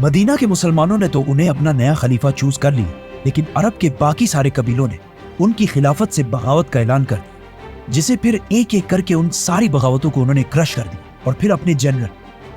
Medina के मुसलमानों ने तो उन्हें अपना नया खलीफा चूज कर लिया, लेकिन अरब के बाकी सारे कबीलों ने उनकी खिलाफत से बगावत का ऐलान कर दिया, जिसे फिर एक एक करके उन सारी बगावतों को उन्होंने क्रश कर दिया और फिर अपने जनरल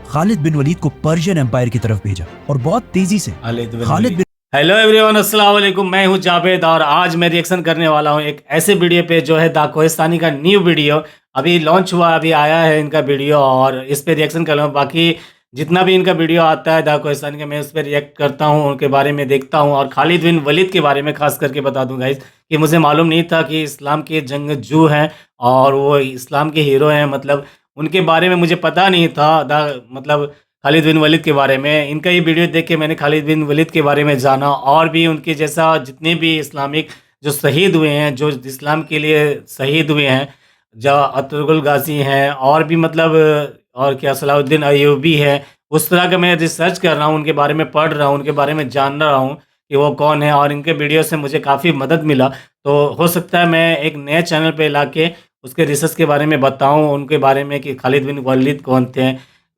खालिद बिन वलीद को पर्शियन एम्पायर की तरफ भेजा और बहुत तेजी से खालिद बिन हेलो एवरीवन, अस्सलाम वालेकुम। मैं हूं जावेद और आज मैं रिएक्शन करने वाला हूं एक ऐसे वीडियो पे जो है द कोहिस्तानी का न्यू वीडियो अभी लॉन्च हुआ, अभी आया है इनका वीडियो और इस पे रिएक्शन कर रहा हूं। बाकी जितना भी इनका वीडियो आता है द कोहिस्तानी का, मैं उस पर रिएक्ट करता हूं, उनके बारे में देखता हूं और खालिद बिन वलीद के बारे में खास करके बता दूं गाइस कि मुझे मालूम नहीं था कि इस्लाम के जंगजू हैं और वो इस्लाम के हीरो हैं। मतलब उनके बारे में मुझे पता नहीं था खालिद बिन वलीद के बारे में। इनका ये वीडियो देख के मैंने खालिद बिन वलीद के बारे में जाना और भी उनके जैसा जितने भी इस्लामिक जो शहीद हुए हैं, जो इस्लाम के लिए शहीद हुए हैं, जो अतुल गाजी हैं और भी और क्या सलाहुद्दीन अय्यूबी है, उस तरह का मैं रिसर्च कर रहा हूँ, उनके बारे में पढ़ रहा हूँ, उनके बारे में जान रहा हूँ कि वो कौन है और इनके वीडियो से मुझे काफ़ी मदद मिला। तो हो सकता है मैं एक नए चैनल पर ला के उसके रिसर्च के बारे में बताऊँ, उनके बारे में कि खालिद बिन वलीद कौन थे,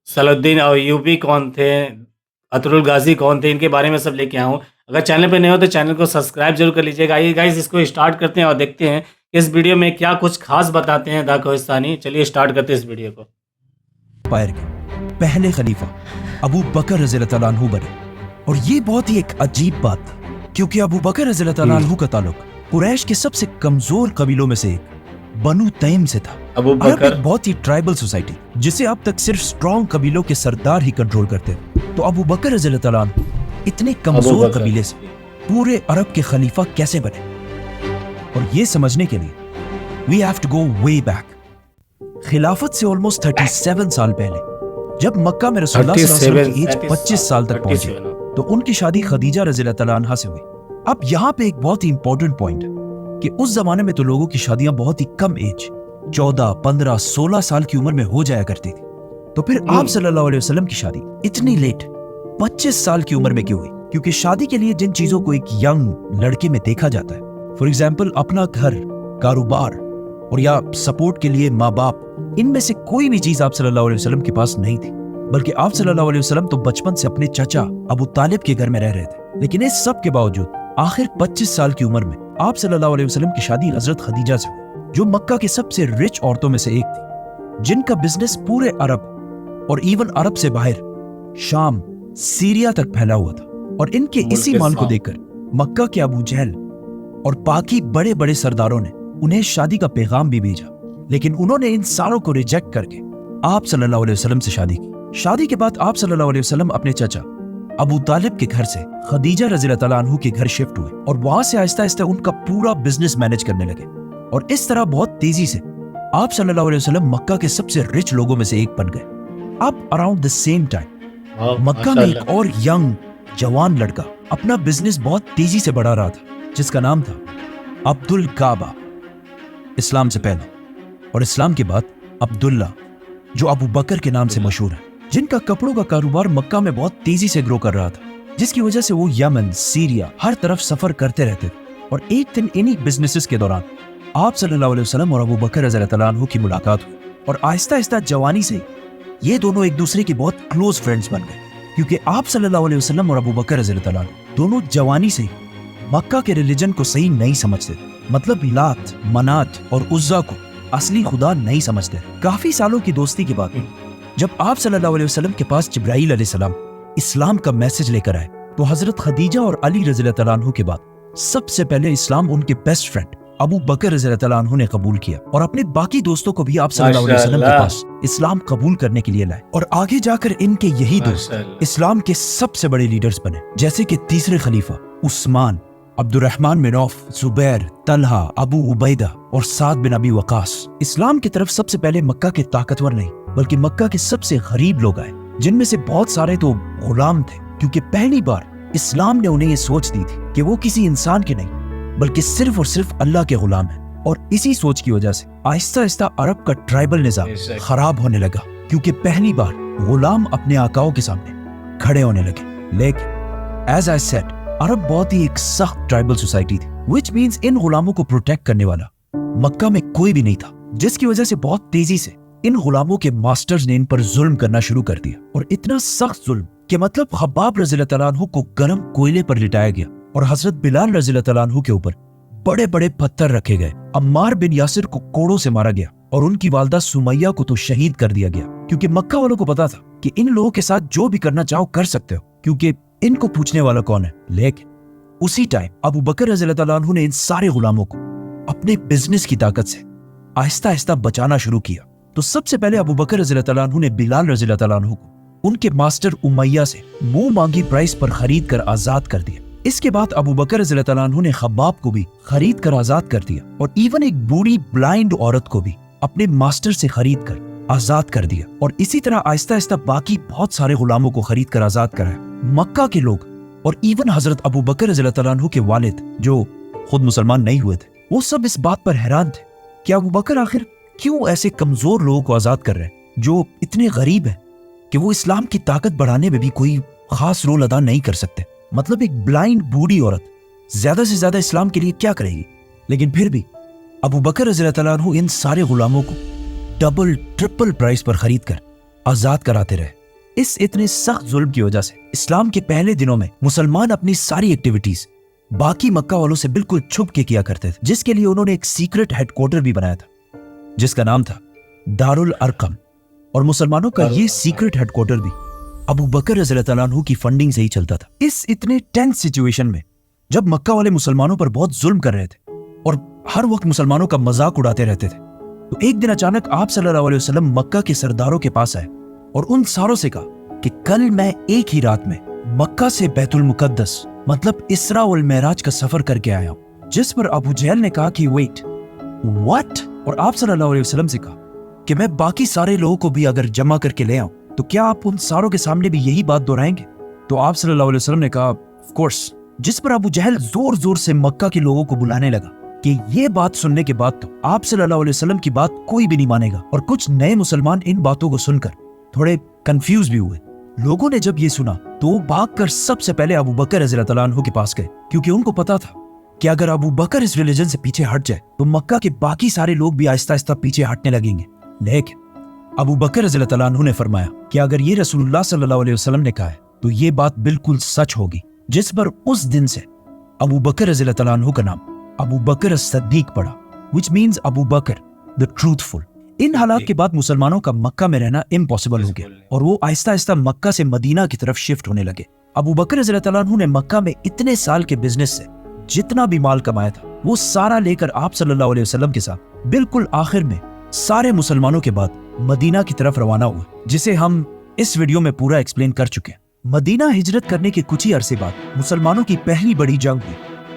सलाहुद्दीन अय्यूबी कौन थे, अतुल गाजी कौन थे, इनके बारे में सब लेके आऊँ। अगर चैनल पे नए हो तो चैनल को सब्सक्राइब जरूर कर लीजिएगा। आइए गाइस इसको स्टार्ट करते हैं और देखते हैं इस वीडियो में क्या कुछ खास बताते हैं द कोहिस्तानी। चलिए स्टार्ट करते हैं इस वीडियो को। एम्पायर के पहले खलीफा अबू बकर रज़ियल्लाहु अन्हु बने और ये बहुत ही एक अजीब बात थी क्योंकि अबू बकर रज़ियल्लाहु अन्हु का ताल्लुक कुरैश के सबसे कमजोर कबीलों में से एक बनु तैम से था। अरब एक बहुत ही ट्राइबल सोसाइटी जिसे अब तक सिर्फ स्ट्रॉन्ग कबीलों के सरदार ही कंट्रोल करते थे। तो अबू बकर रज़ियल्लाहु अन्हु इतने कमजोर कबीले से पूरे अरब के खलीफा कैसे बने, और ये समझने के लिए we have to go way back. खिलाफत से ऑलमोस्ट 37 साल पहले जब मक्का में रसूलुल्लाह सल्लल्लाहु अलैहि वसल्लम की एज 25 साल तक पहुंची तो उनकी शादी खदीजा रज़ियल्लाहु अन्हा से हुई। अब यहाँ पे एक बहुत ही इंपॉर्टेंट पॉइंट है कि उस जमाने में तो लोगों की शादियां बहुत ही कम एज 14, 15, 16 साल की उम्र में हो जाया करती थी। तो फिर आप सल्लल्लाहु अलैहि वसल्लम की शादी इतनी लेट 25 साल की उम्र में क्यों हुई? क्योंकि शादी के लिए जिन चीजों को एक यंग लड़के में देखा जाता है, फॉर एग्जाम्पल अपना घर, कारोबार और या सपोर्ट के लिए माँ बाप, इनमें से कोई भी चीज आप सल्लल्लाहु अलैहि वसल्लम के पास नहीं थी। बल्कि आप सल्लल्लाहु अलैहि वसल्लम तो बचपन से अपने चाचा अबू तालिब के घर में रह रहे थे। लेकिन इस सब के बावजूद आखिर 25 साल की उम्र में आप सल्लल्लाहु अलैहि वसल्लम की शादी हजरत खदीजा से हुई, जो मक्का के सबसे रिच औरतों में से एक थी, जिनका बिजनेस पूरे अरब और इवन अरब से बाहर शाम, सीरिया तक फैला हुआ था। और इनके इसी माल को देखकर मक्का के अबू जहल और बाकी बड़े बड़े सरदारों ने उन्हें शादी का पैगाम भी भेजा, लेकिन उन्होंने इन सारों को रिजेक्ट करके आप सल्लल्लाहु अलैहि वसल्लम से शादी की। शादी के बाद आप सल्लल्लाहु अलैहि वसल्लम अपने चाचा अबू तालिब के घर से खदीजा रज़ियल्लाहु अन्हु के घर शिफ्ट हुए और वहां से आहिस्ता आहिस्ता उनका पूरा बिजनेस मैनेज करने लगे। और इस तरह बहुत तेजी से आप सल्लल्लाहु अलैहि वसल्लम मक्का के सबसे रिच लोगों में से एक बन गए। अब अराउंड द सेम टाइम मक्का में एक और यंग जवान लड़का अपना बिजनेस बहुत तेजी से बढ़ा रहा था, जिसका नाम था अब्दुल काबा। इस्लाम से पहले और इस्लाम के बाद अब्दुल्ला, जो अबू बकर के नाम से मशहूर है, जिनका कपड़ों का कारोबार मक्का में बहुत तेजी से ग्रो कर रहा था, जिसकी वजह से वो यमन, सीरिया हर तरफ सफर करते रहते थे। और एक दिन इन्हीं बिजनेसेस के दौरान आप सल्लल्लाहु अलैहि वसल्लम और अबू बकर रज़ियल्लाहु अन्हु की मुलाकात हुई और आहिस्ता आहिस्ता जवानी से ये दोनों एक दूसरे के बहुत क्लोज फ्रेंड्स बन गए। क्योंकि आप सल्लल्लाहु अलैहि वसल्लम और अबू बकर रज़ियल्लाहु अन्हु दोनों जवानी से मक्का के रिलीजन को सही नहीं समझते थे। मतलब लात, मनात और उज़्ज़ा को असली खुदा नहीं समझते। काफी सालों की दोस्ती के बाद जब आप सल्लल्लाहु अलैहि वसल्लम के पास जिब्राईल अलैहिस्सलाम इस्लाम का मैसेज लेकर आए तो हजरत खदीजा और अली रज़ियल्लाहु अन्हु के बाद सबसे पहले इस्लाम उनके बेस्ट फ्रेंड अबू बकर रज़ियल्लाहु अन्हु ने कबूल किया और अपने बाकी दोस्तों को भी आप सल्लल्लाहु अलैहि वसल्लम के पास इस्लाम कबूल करने के लिए लाए। और आगे जाकर इनके यही दोस्त इस्लाम के सबसे बड़े लीडर्स बने, जैसे कि तीसरे खलीफा Usman, Abdurrahman bin Auf, Zubair, Talha, Abu Ubaida और साद बिन अबी वकास। इस्लाम की तरफ सबसे पहले मक्का के ताकतवर नहीं बल्कि मक्का के सबसे गरीब लोग आए, जिनमें से बहुत सारे तो गुलाम थे, क्योंकि पहली बार इस्लाम ने उन्हें ये सोच दी थी कि वो किसी इंसान के नहीं बल्कि सिर्फ और सिर्फ अल्लाह के गुलाम हैं। और इसी सोच की वजह से आहिस्ता आहिस्ता अरब का ट्राइबल निजाम खराब होने लगा, क्योंकि पहली बार गुलाम अपने आकाओं के सामने खड़े होने लगे। लेकिन एज आई सेड, अरब बहुत ही एक सख्त ट्राइबल सोसाइटी थी, व्हिच मींस इन गुलामों को प्रोटेक्ट करने वाला मक्का में कोई भी नहीं था, जिसकी वजह से बहुत तेजी से इन गुलामों के मास्टर्स ने इन पर जुल्म करना शुरू कर दिया। और इतना सख्त जुल्म कि मतलब खब्बाब रज़ी अल्लाह तआला अन्हु को गर्म कोयले पर लिटाया गया और हजरत बिलाल रज़ी अल्लाह तआला अन्हु के ऊपर बड़े बड़े पत्थर रखे गए। अम्मार बिन यासिर को कोड़ों से मारा गया और उनकी वालदा सुमैया को तो शहीद कर दिया गया, क्योंकि मक्का वालों को पता था कि इन लोगों के साथ जो भी करना चाहो कर सकते हो, क्योंकि इनको पूछने वाला कौन है। लेकिन उसी टाइम अबू बकर रज़ी अल्लाह तआला अन्हु ने इन सारे गुलामों को अपने बिजनेस की ताकत से आहिस्ता आहिस्ता बचाना शुरू किया। तो सबसे पहले अबू बकर रज़ी अल्लाह तआला अन्हु ने बिलाल रज़ी अल्लाह तआला अन्हु को उनके मास्टर उमैया से मुंह मांगी प्राइस पर खरीद कर आजाद कर दिया। इसके बाद अबू बकर रज़ी अल्लाह तआला अन्हु ने खब्बाब को भी खरीद कर आजाद कर दिया और इवन एक बूढ़ी ब्लाइंड औरत को भी अपने मास्टर से खरीद कर आजाद कर दिया। और इसी तरह आहिस्ता आहिस्ता बाकी बहुत सारे गुलामों को खरीद कर आजाद कराया। मक्का के लोग और इवन हजरत अबू बकर रज़ी अल्लाह तआला अन्हु के वालिद जो खुद मुसलमान नहीं हुए थे, वो सब इस बात पर हैरान थे कि अबू बकर आखिर क्यों ऐसे कमजोर लोगों को आजाद कर रहे हैं जो इतने गरीब हैं कि वो इस्लाम की ताकत बढ़ाने में भी कोई खास रोल अदा नहीं कर सकते। मतलब एक ब्लाइंड बूढ़ी औरत ज्यादा से ज्यादा इस्लाम के लिए क्या करेगी। लेकिन फिर भी अबू बकर रज़ी अल्लाह तआला अन्हु इन सारे गुलामों को डबल ट्रिपल प्राइस पर खरीद कर आजाद कराते रहे। इस इतने सख्त जुल्म की वजह से इस्लाम के पहले दिनों में मुसलमान अपनी सारी एक्टिविटीज बाकी मक्का वालों से बिल्कुल छुप के किया करते थे, जिसके लिए उन्होंने एक सीक्रेट हेडक्वार्टर भी बनाया था जिसका नाम था दारुल अरकम। और मुसलमानों का ये सीक्रेट हेडक्वार्टर भी अबू बकर रज़ी अल्लाह तआला अन्हु की फंडिंग से ही चलता था। इस इतने टेंस सिचुएशन में जब मक्का वाले मुसलमानों पर बहुत जुल्म कर रहे थे और हर वक्त मुसलमानों का मजाक उड़ाते रहते थे, तो एक दिन अचानक आप सल्लल्लाहु अलैहि वसल्लम मक्का के सरदारों के पास आए और उन सारों से कहा कि कल मैं एक ही रात में मक्का से बैतुल मुकद्दस मतलब इसरा वल मेराज का सफर करके आया हूं। जिस पर अबू जहल ने कहा कि वेट व्हाट, और आप सल्लल्लाहु अलैहि वसल्लम से कहा कि मैं बाकी सारे लोगों को भी अगर जमा करके ले आऊं तो क्या आप उन सारों के सामने भी यही बात दोहराएंगे। तो आप सल्लल्लाहु अलैहि वसल्लम ने कहा ऑफ कोर्स। जिस पर अबू जहल जोर जोर से मक्का के लोगों को बुलाने लगा कि ये बात सुनने के बाद तो आप सल्लल्लाहु अलैहि वसल्लम की बात कोई भी नहीं मानेगा। और कुछ नए मुसलमान इन बातों को सुनकर थोड़े कंफ्यूज भी हुए। लोगों ने जब ये सुना तो वो भागकर सबसे पहले अबू बकर रज़ी अल्लाह तआला अन्हु के पास गए, क्योंकि उनको पता था कि अगर अबू बकर इस रिलीजन से पीछे हट जाए तो मक्का के बाकी सारे लोग भी आहिस्ता आहिस्ता पीछे हटने लगेंगे। लेकिन अबू बकर रज़ी अल्लाह तआला अन्हु ने फरमाया कि अगर ये रसूलुल्लाह सल्लल्लाहु अलैहि वसल्लम ने कहा है तो ये बात बिल्कुल सच होगी। जिस पर उस दिन से अबू बकर रज़ी अल्लाह तआला अन्हु का नाम अबू बकर as-सद्दीक पड़ा, which means Abu Bakr the truthful. इन हालात के बाद मुसलमानों का मक्का में रहना इम्पॉसिबल हो गया और वो आहिस्ता आहिस्ता मक्का से मदीना की तरफ शिफ्ट होने लगे। अबू बकर रज़ी अल्लाह तआला अन्हु ने मक्का में इतने साल के बिजनेस से जितना भी माल कमाया था वो सारा लेकर आप सल्लल्लाहु अलैहि वसल्लम के साथ बिल्कुल आखिर में सारे मुसलमानों के बाद मदीना की तरफ रवाना हुआ, जिसे हम इस वीडियो में पूरा एक्सप्लेन कर चुके हैं। मदीना हिजरत करने के कुछ ही अरसे बाद मुसलमानों की पहली बड़ी जंग हुई,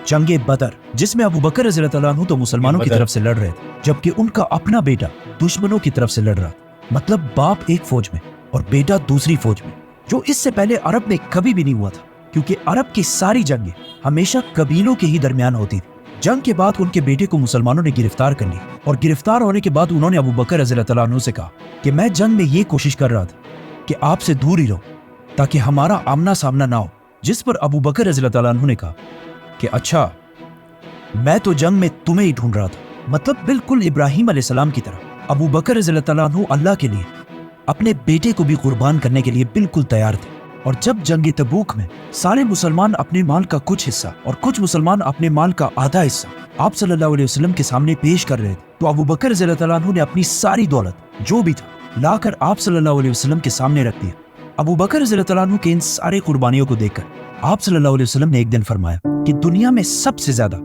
जंगे बदर, जिसमें अबू बकर रज़ी अल्लाह तआला अन्हु तो मुसलमानों की तरफ से लड़ रहे थे, जबकि उनका अपना बेटा दुश्मनों की तरफ से लड़ रहा था। मतलब बाप एक फौज में और बेटा दूसरी फौज में, जो इससे पहले अरब में कभी भी नहीं हुआ था, क्योंकि अरब की सारी जंगें हमेशा कबीलों के ही दरमियान होती थी। जंग के बाद उनके बेटे को मुसलमानों ने गिरफ्तार कर लिया और गिरफ्तार होने के बाद उन्होंने अबू बकर रज़ी अल्लाह तआला अन्हु से कहा कि मैं जंग में ये कोशिश कर रहा था कि आपसे दूर ही रहो ताकि हमारा आमना सामना ना हो। जिस पर अबू बकर रज़ी अल्लाह तआला अन्हु ने कहा कि अच्छा, मैं तो जंग में तुम्हें ही ढूंढ रहा था। मतलब बिल्कुल इब्राहिम अलैहिस्सलाम की तरह अबू बकर रज़ी अल्लाह तआला अन्हु अल्लाह के लिए अपने बेटे को भी कुर्बान करने के लिए बिल्कुल तैयार थे। और जब जंग तबूक में सारे मुसलमान अपने माल का कुछ हिस्सा और कुछ मुसलमान अपने माल का आधा हिस्सा आप सल्लल्लाहु अलैहि वसल्लम के सामने पेश कर रहे थे, तो अबू बकर रज़ी अल्लाह तआला अन्हु ने अपनी सारी दौलत जो भी था लाकर आप सल्लल्लाहु अलैहि वसल्लम के सामने रख दिया। अबू बकर रज़ी अल्लाह तआला अन्हु के इन सारे कुर्बानियों को देखकर आप सल्लल्लाहु अलैहि वसल्लम ने एक दिन फरमाया कि दुनिया में सबसे ज्यादा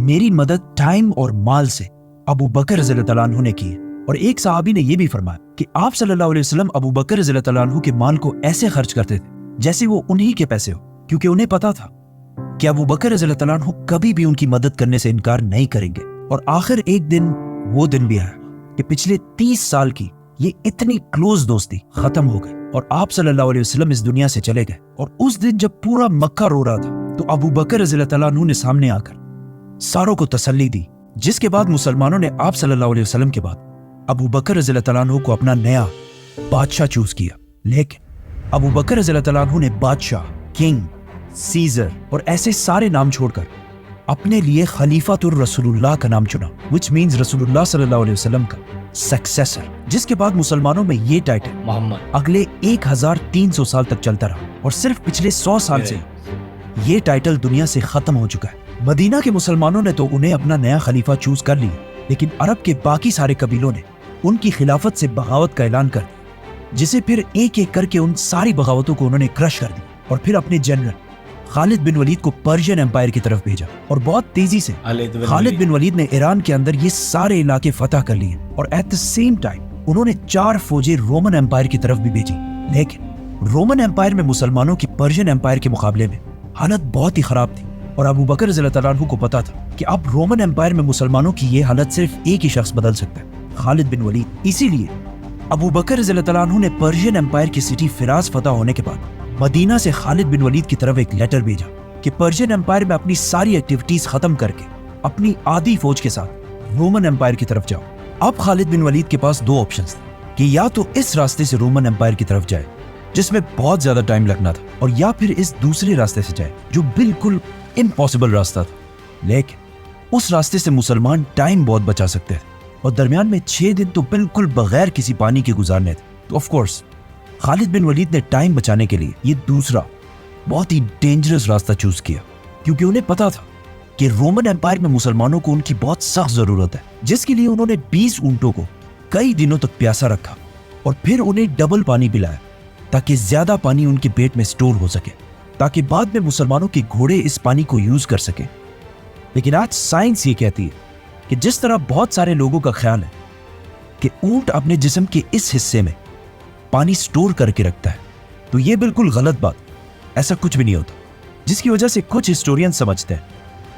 मेरी मदद टाइम और माल से अबू बकर रज़ी अल्लाह तआला अन्हु ने की है। और एक सहाबी ने यह भी फरमाया कि आप सल्लल्लाहु अलैहि वसल्लम अबू बकर रज़ी अल्लाह तआला अन्हु के माल को ऐसे खर्च करते थे जैसे वो उन्हीं के पैसे हो, क्योंकि उन्हें पता था कि अबू बकर रज़ी अल्लाह तआला अन्हु कभी भी उनकी मदद करने से इनकार नहीं करेंगे। और आखिर एक दिन वो दिन भी आया कि पिछले 30 साल की ये इतनी क्लोज दोस्ती खत्म हो गई और आप सल्लल्लाहु अलैहि वसल्लम इस दुनिया से चले गए। और उस दिन जब पूरा मक्का रो रहा था तो अबू बकर रज़ी अल्लाह तआला अन्हु ने सामने आकर सारों को तसल्ली दी, जिसके बाद मुसलमानों ने आप सल्लल्लाहु अलैहि वसल्लम के बाद अबू बकर रज़ी अल्लाह तआला अन्हु को अपना नया बादशाह चूज किया। लेकिन अबू बकर रज़ी अल्लाह तआला अन्हु ने बादशाह, किंग, सीजर और ऐसे सारे नाम छोड़कर अपने लिए खलीफातुर रसूलुल्लाह का नाम चुना, which means रसूलुल्लाह सल्लल्लाहु अलैहि वसल्लम का सक्सेसर, जिसके बाद मुसलमानों में ये टाइटल मोहम्मद। अगले 1300 साल तक चलता रहा और सिर्फ पिछले 100 साल से ये टाइटल दुनिया से खत्म हो चुका है। मदीना के मुसलमानों ने तो उन्हें अपना नया खलीफा चूज कर लिया, लेकिन अरब के बाकी सारे कबीलों ने उनकी खिलाफत से बगावत का ऐलान कर दिया, जिसे फिर एक एक करके उन सारी बगावतों को उन्होंने क्रश कर दिया और फिर अपने जनरल खालिद बिन वलीद को पर्शियन एम्पायर की तरफ भेजा और बहुत तेजी से खालिद बिन वलीद ने ईरान के अंदर ये सारे इलाके फतह कर लिए और एट द सेम टाइम उन्होंने 4 फौजें रोमन एम्पायर की तरफ भी भेजी। लेकिन रोमन एम्पायर में मुसलमानों की पर्शियन एम्पायर के मुकाबले में हालत बहुत ही खराब थी और अबू बकर रज़ियल्लाहु अन्हु को पता था कि अब रोमन एम्पायर में मुसलमानों की ये हालत सिर्फ एक ही शख्स बदल सकता है, खालिद बिन वलीद। इसीलिए अबू बकर रज़ियल्लाहु अन्हु ने पर्शियन एम्पायर की सिटी फिराज फतह होने के बाद मदीना से खालिद बिन वलीद की तरफ एक लेटर भेजा कि पर्शियन एम्पायर में अपनी सारी एक्टिविटीज खत्म करके अपनी आधी फौज के साथ रोमन एम्पायर की तरफ जाओ। अब खालिद बिन वलीद के पास 2 ऑप्शंस थे कि या तो इस रास्ते से रोमन एम्पायर की तरफ जाए जिसमें बहुत ज्यादा टाइम लगना था, और या फिर इस दूसरे रास्ते से जाए जो बिल्कुल इम्पॉसिबल रास्ता था। लेकिन उस रास्ते से मुसलमान टाइम बहुत बचा सकते थे और दरमियान में 6 दिन तो बिल्कुल बगैर किसी पानी के गुजारने थे। तो ऑफ कोर्स खालिद बिन वलीद ने टाइम बचाने के लिए ये दूसरा बहुत ही डेंजरस रास्ता चूज किया, क्योंकि उन्हें पता था कि रोमन एम्पायर में मुसलमानों को उनकी बहुत सख्त जरूरत है, जिसके लिए उन्होंने 20 ऊंटों को कई दिनों तक प्यासा रखा और फिर उन्हें डबल पानी पिलाया ताकि ज्यादा पानी उनके पेट में स्टोर हो सके, ताकि बाद में मुसलमानों के घोड़े इस पानी को यूज कर सके। लेकिन आज साइंस ये कहती है कि जिस तरह बहुत सारे लोगों का ख्याल है कि ऊंट अपने जिस्म के इस हिस्से में पानी स्टोर करके रखता है, तो ये बिल्कुल गलत बात, ऐसा कुछ भी नहीं होता। जिसकी वजह से कुछ हिस्टोरियन समझते हैं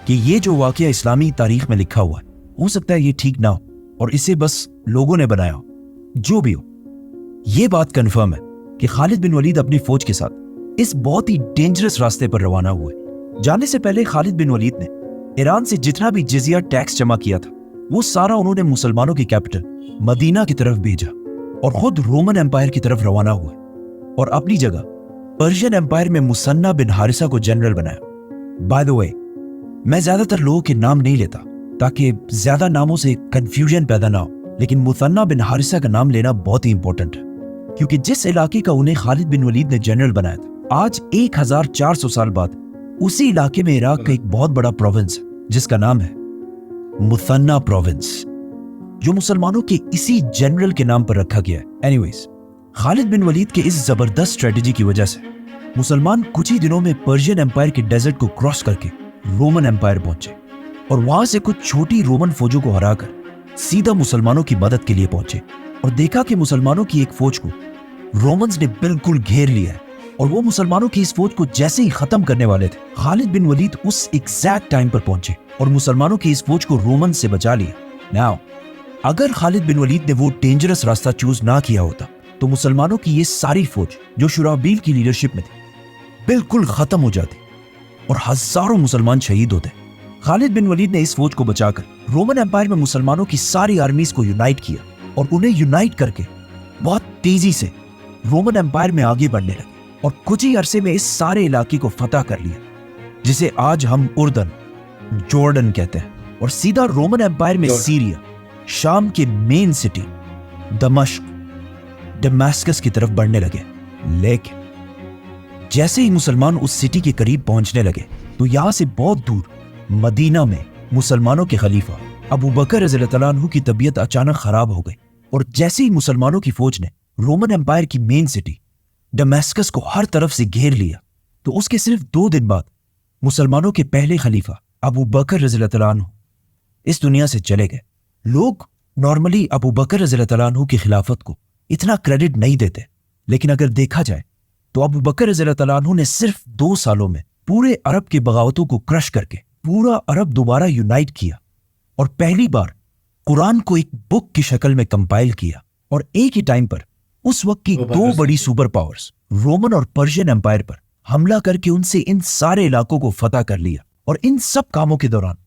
कि ये जो वाकया इस्लामी तारीख में लिखा हुआ है हो सकता है ये ठीक ना हो और इसे बस लोगों ने बनाया हो। जो भी हो, ये बात कंफर्म है कि खालिद बिन वलीद अपनी फौज के साथ इस बहुत ही डेंजरस रास्ते पर रवाना हुए। जाने से पहले खालिद बिन वलीद ने ईरान से जितना भी जिजिया टैक्स जमा किया था वो सारा उन्होंने मुसलमानों की कैपिटल मदीना की तरफ भेजा और खुद रोमन एम्पायर की तरफ रवाना हुए और अपनी जगह पर्शियन एम्पायर में मुसन्ना बिन हारिसा को जनरल बनाया। बाय द वे, मैं ज्यादातर लोगों के नाम नहीं लेता ताकि ज्यादा नामों से कंफ्यूजन पैदा ना हो, लेकिन मुसन्ना बिन हारिसा का नाम लेना बहुत ही इंपॉर्टेंट है, क्योंकि जिस इलाके का उन्हें खालिद बिन वलीद ने जनरल बनाया था, आज 1400 साल बाद उसी इलाके में इराक का एक बहुत बड़ा प्रोविंस है जिसका नाम है मुसन्ना प्रोविंस, जो मुसलमानों के इसी जनरल के नाम पर रखा गया है। एनीवेज, खालिद बिन वलीद के इस जबरदस्त स्ट्रेटजी की वजह से मुसलमान कुछ ही दिनों में पर्शियन एम्पायर के डेजर्ट को क्रॉस करके रोमन एम्पायर पहुंचे और वहां से कुछ छोटी रोमन फौजों को हराकर सीधा मुसलमानों की मदद के लिए पहुंचे और देखा कि मुसलमानों की एक फौज को रोमन्स ने बिल्कुल घेर लिया है और वो मुसलमानों की इस फौज को जैसे ही खत्म करने वाले थे, खालिद बिन वलीद उस एग्जैक्ट टाइम पर पहुंचे और मुसलमानों की इस फौज को रोमन से बचा लिया। नाउ अगर खालिद बिन वलीद ने वो डेंजरस रास्ता चूज ना किया होता तो मुसलमानों की ये सारी फौज जो शुराबील की लीडरशिप में थी बिल्कुल खत्म हो जाती और हजारों मुसलमान शहीद होते। खालिद बिन वलीद ने इस फौज को बचाकर रोमन एम्पायर में मुसलमानों की सारी आर्मीज को यूनाइट किया और उन्हें यूनाइट करके बहुत तेजी से रोमन एम्पायर में आगे बढ़ने लगे और कुछ ही अरसे में इस सारे इलाके को फतह कर लिया, जिसे आज हम उर्दन, जॉर्डन कहते हैं, और सीधा रोमन एम्पायर में सीरिया, शाम के मेन सिटी दमिश्क, दमास्कस की तरफ बढ़ने लगे। लेकिन जैसे ही मुसलमान उस सिटी के करीब पहुंचने लगे तो यहां से बहुत दूर मदीना में मुसलमानों के खलीफा अबू बकर रज़ियल्लाहु अन्हु की तबीयत अचानक खराब हो गई और जैसे ही मुसलमानों की फौज ने रोमन एम्पायर की मेन सिटी दमास्कस को हर तरफ से घेर लिया तो उसके सिर्फ 2 दिन बाद मुसलमानों के पहले खलीफा अबू बकर रज़ियल्लाहु अन्हु इस दुनिया से चले गए। लोग नॉर्मली अबू बकर रज़ियल्लाहु अन्हु की खिलाफत को इतना क्रेडिट नहीं देते, लेकिन अगर देखा जाए तो अबू बकर रज़ियल्लाहु अन्हु ने सिर्फ 2 सालों में पूरे अरब के बगावतों को क्रश करके पूरा अरब दोबारा यूनाइट किया और पहली बार कुरान को एक बुक की शक्ल में कंपाइल किया और एक ही टाइम पर उस वक्त की 2 बड़ी सुपर पावर्स रोमन और पर्शियन एम्पायर पर हमला करके उनसे इन सारे इलाकों को फतह कर लिया। और इन सब कामों के दौरान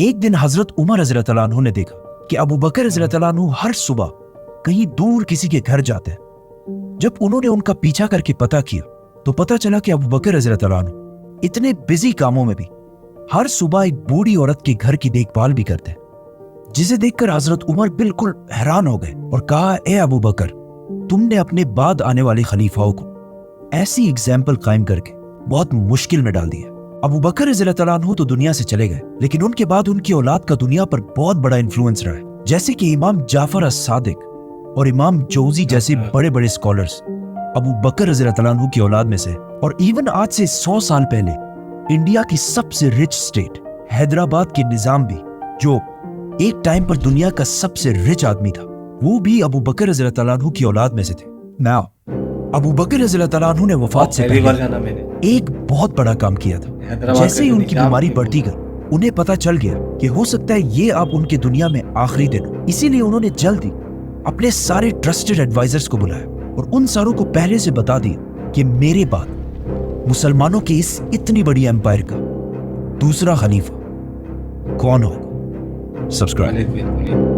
एक दिन हजरत उमर रज़ियल्लाहु अन्हु ने देखा कि अबू बकर रज़ियल्लाहु अन्हु हर सुबह कहीं दूर किसी के घर जाते हैं। जब उन्होंने उनका पीछा करके पता किया तो पता चला कि अबू बकर रज़ियल्लाहु अन्हु इतने बिजी कामों में भी हर सुबह एक बूढ़ी औरत के घर की देखभाल भी करते हैं, जिसे देखकर हजरत उमर बिल्कुल हैरान हो गए और कहा, ए अबू बकर, तुमने अपने बाद आने वाले खलीफाओं को ऐसी एग्जाम्पल कायम करके बहुत मुश्किल में डाल दिया। अबू बकर रज़ियल्लाहु तआला अन्हु तो दुनिया से चले गए, लेकिन उनके बाद उनकी औलाद का दुनिया पर बहुत बड़ा इन्फ्लुएंस रहा है, जैसे कि इमाम जाफर अस-सादिक और इमाम जौजी जैसे बड़े बड़े स्कॉलर्स अबू बकर रज़ियल्लाहु तआला अन्हु की औलाद में से। और इवन आज से 100 साल पहले इंडिया की सबसे रिच स्टेट हैदराबाद के निजाम भी, जो एक टाइम पर दुनिया का सबसे रिच आदमी था, वो भी अबू बकर रज़ियल्लाहु तआला अन्हु की औलाद में से थे। नाउ अबू बकर रज़ियल्लाहु तआला अन्हु ने वफात से पहली बार पहले जाना मैंने एक बहुत बड़ा काम किया था। हैदराबाद जैसे ही का उनकी निजाम बीमारी भी बढ़ती गई, उन्हें पता चल गया कि हो सकता है ये अब उनके दुनिया में आखिरी दिन हो। इसीलिए उन्होंने जल्द ही अपने सारे ट्रस्टेड एडवाइजर्स को बुलाया और उन सारों को पहले से बता दिया कि मेरे बाद मुसलमानों की इस इतनी बड़ी एम्पायर का दूसरा खलीफा कौन होगा। सब्सक्राइब। खालिद बिन वलीद।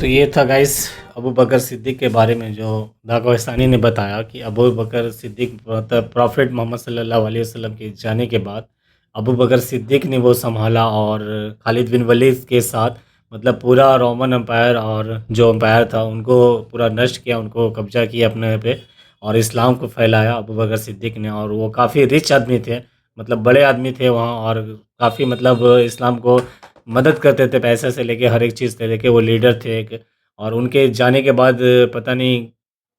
तो ये था गाइस अबू बकर सिद्दीक के बारे में जो दा कोहिस्तानी ने बताया कि अबू बकर सिद्दीक प्रॉफिट मोहम्मद सल्लल्लाहु अलैहि वसल्लम के जाने के बाद अबू बकर सिद्दीक ने वो संभाला और खालिद बिन वलीद के साथ मतलब पूरा रोमन एम्पायर और जो एम्पायर था उनको पूरा नष्ट किया, उनको कब्जा किया अपने पे और इस्लाम को फैलाया अबू बकर सिद्दीक ने। और वो काफ़ी रिच आदमी थे, मतलब बड़े आदमी थे वहाँ और काफ़ी मतलब इस्लाम को मदद करते थे, पैसे से लेके हर एक चीज़ से लेके वो लीडर थे एक। और उनके जाने के बाद पता नहीं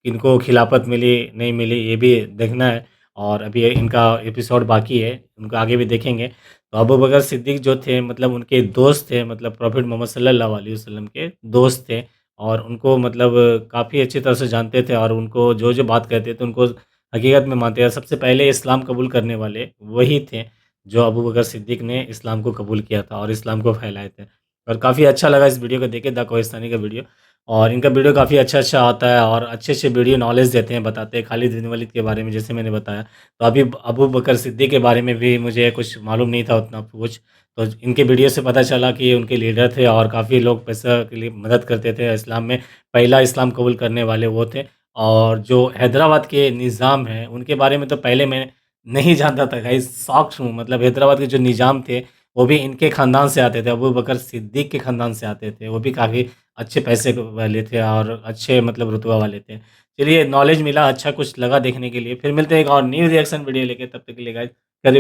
किनको खिलाफत मिली नहीं मिली ये भी देखना है और अभी इनका एपिसोड बाकी है, उनको आगे भी देखेंगे। तो अबू बकर सिद्दीक जो थे मतलब उनके दोस्त थे, मतलब प्रॉफिट मोहम्मद सल्लल्लाहु अलैहि वसल्लम के दोस्त थे और उनको मतलब काफ़ी अच्छी तरह से जानते थे और उनको जो जो बात कहते थे उनको हकीकत में मानते थे। सबसे पहले इस्लाम कबूल करने वाले वही थे जो अबू बकर सिद्दीक ने इस्लाम को कबूल किया था और इस्लाम को फैलाए थे। और काफ़ी अच्छा लगा इस वीडियो को देख के, द कोहिस्तानी का वीडियो। और इनका वीडियो काफ़ी अच्छा आता है और अच्छे वीडियो नॉलेज देते हैं, बताते हैं खालिद बिन वलीद के बारे में जैसे मैंने बताया। तो अभी अबू बकर सिद्दीक के बारे में भी मुझे कुछ मालूम नहीं था उतना कुछ, तो इनके वीडियो से पता चला कि ये उनके लीडर थे और काफ़ी लोग पैसा के लिए मदद करते थे इस्लाम में। पहला इस्लाम कबूल करने वाले वो थे। और जो हैदराबाद के निज़ाम हैं उनके बारे में तो पहले मैं नहीं जानता था गाइस, शॉक्ड हूँ। मतलब हैदराबाद के जो निज़ाम थे वो भी इनके ख़ानदान से आते थे, अबू बकर सिद्दीक के ख़ानदान से आते थे। वो भी काफ़ी अच्छे पैसे वाले थे और अच्छे मतलब रुतबा वाले थे। चलिए नॉलेज मिला, अच्छा कुछ लगा देखने के लिए। फिर मिलते हैं एक और न्यू रिएक्शन वीडियो लेके, तब तक के लिए गाइस,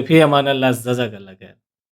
फिर अमान अल्लाह, जज़ाकल्लाह खैर।